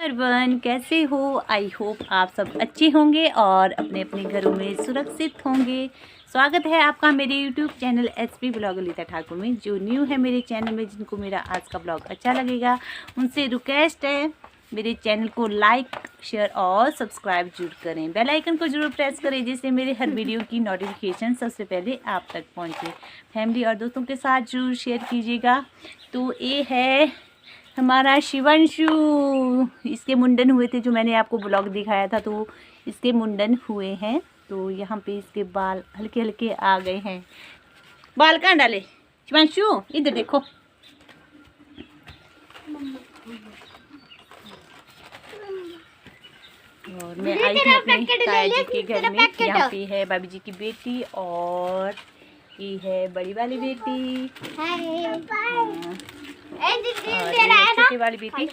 Everyone, कैसे हो? I hope आप सब अच्छे होंगे और अपने अपने घरों में सुरक्षित होंगे। स्वागत है आपका मेरे YouTube channel HP blog Lalita Thakur में। जो न्यू है मेरे चैनल में, जिनको मेरा आज का ब्लॉग अच्छा लगेगा, उनसे रिक्वेस्ट है मेरे चैनल को लाइक, शेयर और सब्सक्राइब जरूर करें। बेल आइकन को जरूर प्रेस करें जिससे मेरे हर वीडियो की नोटिफिकेशन सबसे पहले आप तक पहुँचे। फैमिली और दोस्तों के साथ जरूर शेयर कीजिएगा। तो ये है हमारा शिवांशु। इसके मुंडन हुए थे, जो मैंने आपको ब्लॉग दिखाया था, तो इसके मुंडन हुए हैं। तो यहाँ पे इसके बाल हल्के हल्के आ गए हैं। बाल कहाँ डाले शिवांशु? इधर देखो। और मैं आई हूँ अपने ताया जी के घर में। यहाँ पे है भाभी जी की बेटी और ये है बड़ी वाली बेटी और छोटी वाली बेटी।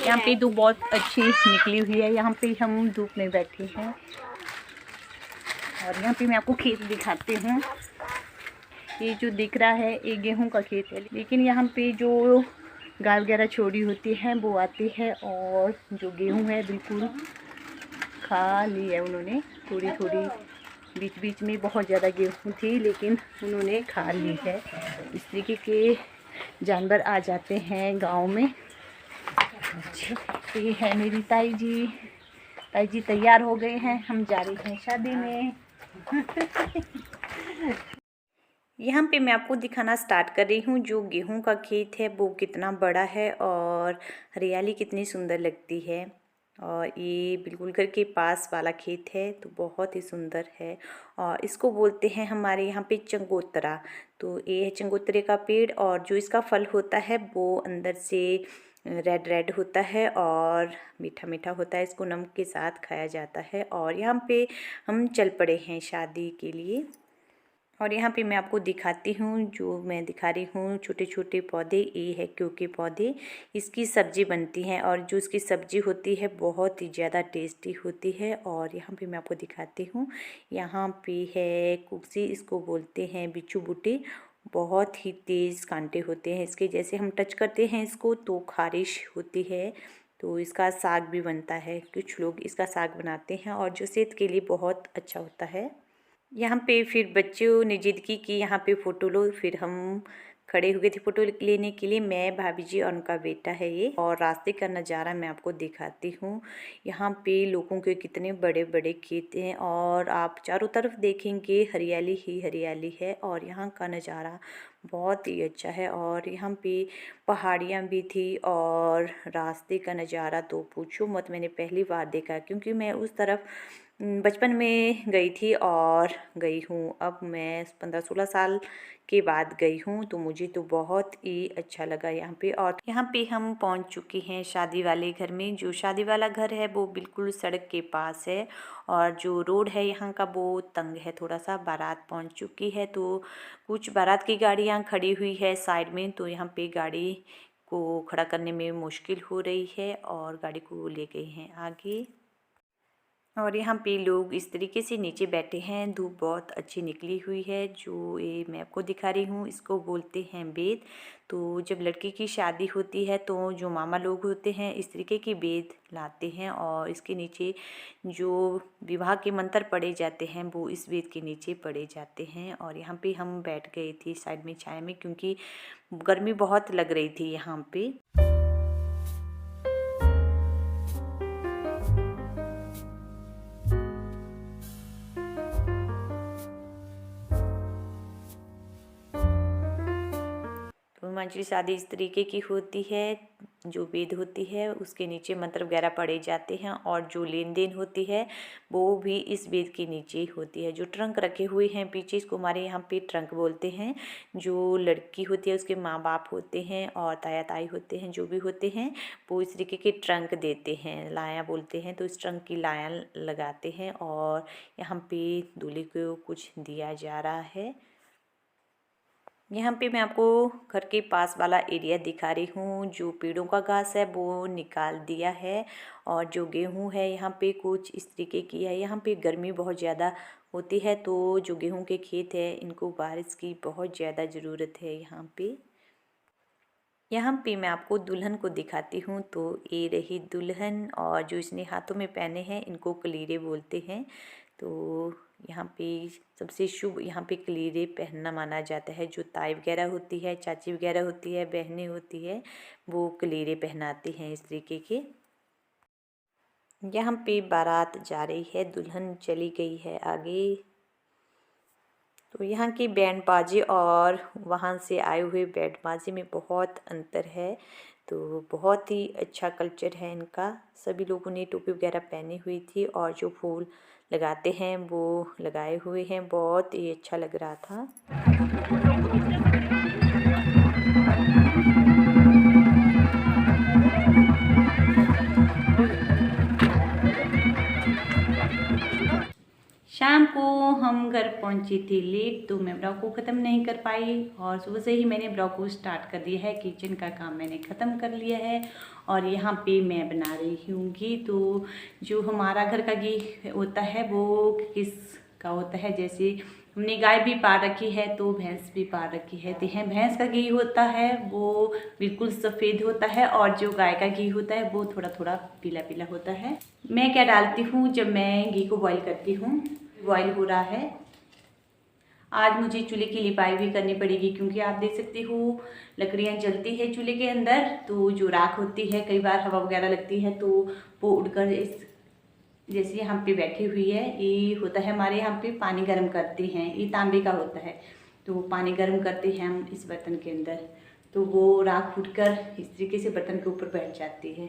यहाँ पे धूप बहुत अच्छी निकली हुई है। यहाँ पे हम धूप में बैठे हैं और यहाँ पे मैं आपको खेत दिखाती हूँ। ये जो दिख रहा है ये गेहूं का खेत है, लेकिन यहाँ पे जो गाय वगैरह छोड़ी होती है वो आती है और जो गेहूं है बिल्कुल खा ली है उन्होंने। थोड़ी थोड़ी बीच बीच में बहुत ज़्यादा गेहूं थी, लेकिन उन्होंने खा ली है। इस तरीके के जानवर आ जाते हैं गांव में। ये है मेरी ताई जी। ताई जी तैयार हो गए हैं, हम जा रहे हैं शादी में। यहाँ पे मैं आपको दिखाना स्टार्ट कर रही हूँ। जो गेहूं का खेत है वो कितना बड़ा है और हरियाली कितनी सुंदर लगती है। और ये बिल्कुल घर के पास वाला खेत है, तो बहुत ही सुंदर है। और इसको बोलते हैं हमारे यहाँ पे चंगोतरा। तो ये है चंगोतरे का पेड़ और जो इसका फल होता है वो अंदर से रेड रेड होता है और मीठा मीठा होता है। इसको नमक के साथ खाया जाता है। और यहाँ पे हम चल पड़े हैं शादी के लिए। और यहाँ पे मैं आपको दिखाती हूँ, जो मैं दिखा रही हूँ छोटे छोटे पौधे, ये है क्यों के पौधे। इसकी सब्ज़ी बनती है और जो इसकी सब्ज़ी होती है बहुत ही ज़्यादा टेस्टी होती है। और यहाँ पे मैं आपको दिखाती हूँ, यहाँ पे है कुक्सी, इसको बोलते हैं बिच्छू बूटी। बहुत ही तेज़ कांटे होते हैं इसके, जैसे हम टच करते हैं इसको तो खारिश होती है। तो इसका साग भी बनता है, कुछ लोग इसका साग बनाते हैं और जो सेहत के लिए बहुत अच्छा होता है। यहाँ पे फिर बच्चों ने जिद की कि यहाँ पे फ़ोटो लो। फिर हम खड़े हो गए थे फ़ोटो लेने के लिए, मैं, भाभी जी और उनका बेटा है ये। और रास्ते का नज़ारा मैं आपको दिखाती हूँ। यहाँ पे लोगों के कितने बड़े बड़े खेत हैं और आप चारों तरफ देखेंगे हरियाली ही हरियाली है। और यहाँ का नज़ारा बहुत ही अच्छा है। और यहाँ पे पहाड़ियाँ भी थी और रास्ते का नज़ारा तो पूछो मत। मैंने पहली बार देखा, क्योंकि मैं उस तरफ बचपन में गई थी और गई हूँ अब मैं 15-16 साल के बाद गई हूँ। तो मुझे तो बहुत ही अच्छा लगा यहाँ पे। और यहाँ पे हम पहुँच चुके हैं शादी वाले घर में। जो शादी वाला घर है वो बिल्कुल सड़क के पास है और जो रोड है यहाँ का वो तंग है थोड़ा सा। बारात पहुँच चुकी है, तो कुछ बारात की गाड़ियाँ खड़ी हुई है साइड में, तो यहाँ पे गाड़ी को खड़ा करने में मुश्किल हो रही है और गाड़ी को ले गए हैं आगे। और यहाँ पे लोग इस तरीके से नीचे बैठे हैं। धूप बहुत अच्छी निकली हुई है। जो ये मैं आपको दिखा रही हूँ इसको बोलते हैं बेद। तो जब लड़की की शादी होती है तो जो मामा लोग होते हैं इस तरीके की बेद लाते हैं और इसके नीचे जो विवाह के मंत्र पढ़े जाते हैं वो इस बेद के नीचे पढ़े जाते हैं। और यहाँ पे हम बैठ गए थे साइड में छाया में, क्योंकि गर्मी बहुत लग रही थी यहाँ पे। तो हिमाचली शादी इस तरीके की होती है। जो वेद होती है उसके नीचे मंत्र वगैरह पढ़े जाते हैं और जो लेन देन होती है वो भी इस वेद के नीचे होती है। जो ट्रंक रखे हुए हैं पीछे, इसको हमारे यहाँ पे ट्रंक बोलते हैं। जो लड़की होती है उसके माँ बाप होते हैं और ताया ताई होते हैं, जो भी होते हैं वो इस तरीके के ट्रंक देते हैं, लाया बोलते हैं। तो इस ट्रंक की लाया लगाते हैं और यहाँ पे दूल्हे को कुछ दिया जा रहा है। यहाँ पे मैं आपको घर के पास वाला एरिया दिखा रही हूँ। जो पेड़ों का घास है वो निकाल दिया है और जो गेहूँ है यहाँ पे कुछ इस तरीके की है। यहाँ पे गर्मी बहुत ज़्यादा होती है, तो जो गेहूँ के खेत है इनको बारिश की बहुत ज़्यादा ज़रूरत है यहाँ पे। यहाँ पे मैं आपको दुल्हन को दिखाती हूँ। तो ये रही दुल्हन, और जो इसने हाथों में पहने हैं इनको कलीरे बोलते हैं। तो यहाँ पे सबसे शुभ यहाँ पे कलीरे पहनना माना जाता है। जो ताई वगैरह होती है, चाची वगैरह होती है, बहनें होती है, वो कलीरे पहनाती हैं इस तरीके के। यहाँ पे बारात जा रही है, दुल्हन चली गई है आगे। तो यहाँ की बैंड बाजे और वहाँ से आए हुए बैंड बाजे में बहुत अंतर है। तो बहुत ही अच्छा कल्चर है इनका। सभी लोगों ने टोपी वगैरह पहनी हुई थी और जो फूल लगाते हैं वो लगाए हुए हैं। बहुत ही अच्छा लग रहा था। शाम को हम घर पहुंचे थे लेट, तो मैं ब्लॉग को ख़त्म नहीं कर पाई। और सुबह से ही मैंने ब्लॉग को स्टार्ट कर दिया है। किचन का काम मैंने ख़त्म कर लिया है और यहाँ पे मैं बना रही हूँ घी। तो जो हमारा घर का घी होता है वो किसका होता है, जैसे हमने गाय भी पाल रखी है तो भैंस भी पाल रखी है। तो यहाँ भैंस का घी होता है वो बिल्कुल सफ़ेद होता है और जो गाय का घी होता है वो थोड़ा थोड़ा पीला पीला होता है। मैं क्या डालती हूँ जब मैं घी को बॉईल करती हूँ, बॉईल हो रहा है। आज मुझे चूल्हे की लिपाई भी करनी पड़ेगी क्योंकि आप देख सकते हो लकड़ियाँ जलती है चूल्हे के अंदर। तो जो राख होती है, कई बार हवा वगैरह लगती है तो वो उड़कर इस जैसे यहाँ पे बैठी हुई है, ये होता है हमारे यहाँ पे पानी गर्म करते हैं। ये तांबे का होता है, तो पानी गर्म करते हैं हम इस बर्तन के अंदर। तो वो राख उठकर इस तरीके से बर्तन के ऊपर बैठ जाती है।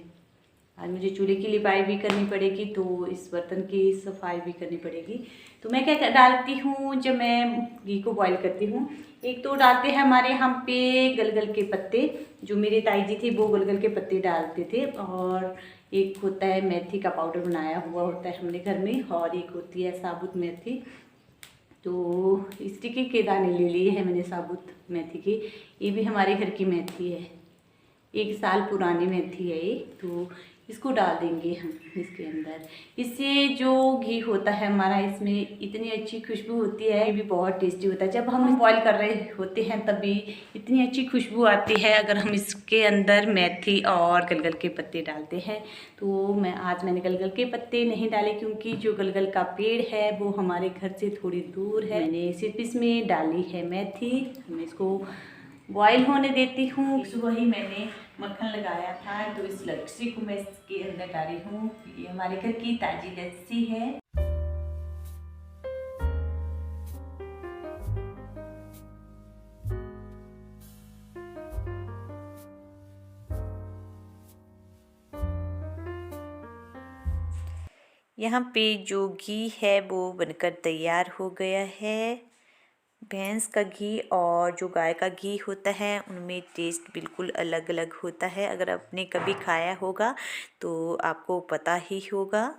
आज मुझे चूल्हे की लिपाई भी करनी पड़ेगी तो इस बर्तन की सफाई भी करनी पड़ेगी। तो मैं क्या डालती हूँ जब मैं घी को बॉईल करती हूँ, एक तो डालते हैं हमारे यहाँ पे गलगल के पत्ते। जो मेरे ताई जी थे वो गलगल के पत्ते डालते थे। और एक होता है मेथी का पाउडर बनाया हुआ होता है हमने घर में, और एक होती है साबुत मेथी। तो इस तरीके के दाने ले लिए हैं मैंने साबुत मेथी के। ये भी हमारे घर की मेथी है, 1 साल पुरानी मेथी है ये। तो इसको डाल देंगे हम इसके अंदर। इससे जो घी होता है हमारा, इसमें इतनी अच्छी खुशबू होती है, ये भी बहुत टेस्टी होता है। जब हम बॉईल कर रहे होते हैं तभी इतनी अच्छी खुशबू आती है अगर हम इसके अंदर मेथी और गलगल के पत्ते डालते हैं। तो मैंने गलगल के पत्ते नहीं डाले क्योंकि जो गलगल का पेड़ है वो हमारे घर से थोड़ी दूर है। मैंने सिर्फ इसमें डाली है मेथी। मैं इसको बॉईल होने देती हूँ। सुबह ही मैंने मक्खन लगाया था तो इस लस्सी को मैं इसके अंदर डाली हूँ। ये हमारे घर की ताज़ी लस्सी है। यहाँ पे जो घी है वो बनकर तैयार हो गया है। भैंस का घी और जो गाय का घी होता है उनमें टेस्ट बिल्कुल अलग अलग होता है। अगर आपने कभी खाया होगा तो आपको पता ही होगा।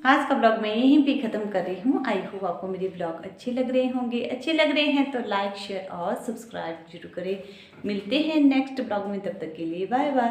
आज का ब्लॉग मैं यहीं पे ख़त्म कर रही हूँ। आई होप आपको मेरे ब्लॉग अच्छे लग रहे होंगे। अच्छे लग रहे हैं तो लाइक, शेयर और सब्सक्राइब जरूर करें। मिलते हैं नेक्स्ट ब्लॉग में, तब तक के लिए बाय बाय।